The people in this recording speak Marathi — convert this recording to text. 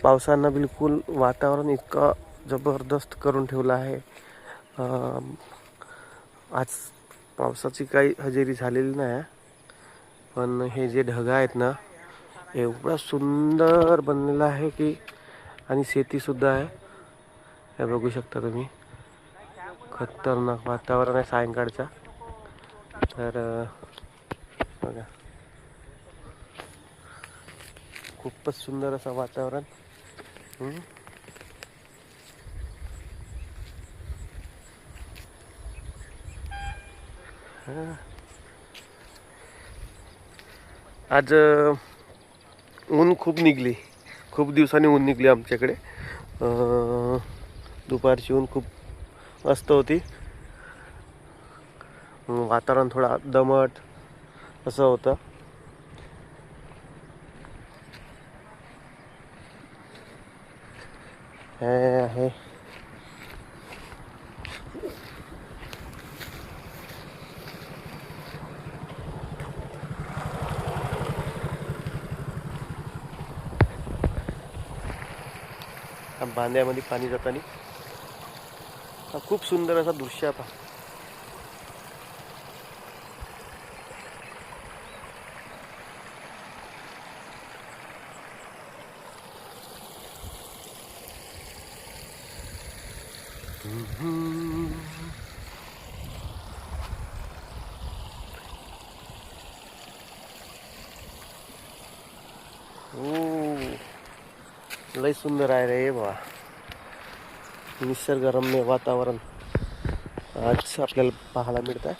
पावसानं बिलकुल वातावरण इतकं जबरदस्त करून ठेवलं आहे. आज पावसाची काही हजेरी झालेली नाही, पण हे जे ढग आहेत ना, एवढा सुंदर बनलेला आहे की, आणि शेतीसुद्धा आहे. हे बघू शकता तुम्ही, खतरनाक वातावरण आहे सायंकाळचा. तर बघा, खूपच सुंदर असं वातावरण. आज ऊन खूप निघली, खूप दिवसांनी ऊन निघली आमच्याकडे. दुपारची ऊन खूप मस्त होती. वातावरण थोडा दमट असं होतं. हे आहे बांध्यामध्ये पाणी जाताना खूप सुंदर असा दृश्य आहे. लय सुंदर आहे रे बाबा, निसर्गरम्य वातावरण आज आपल्याला पाहायला मिळतं.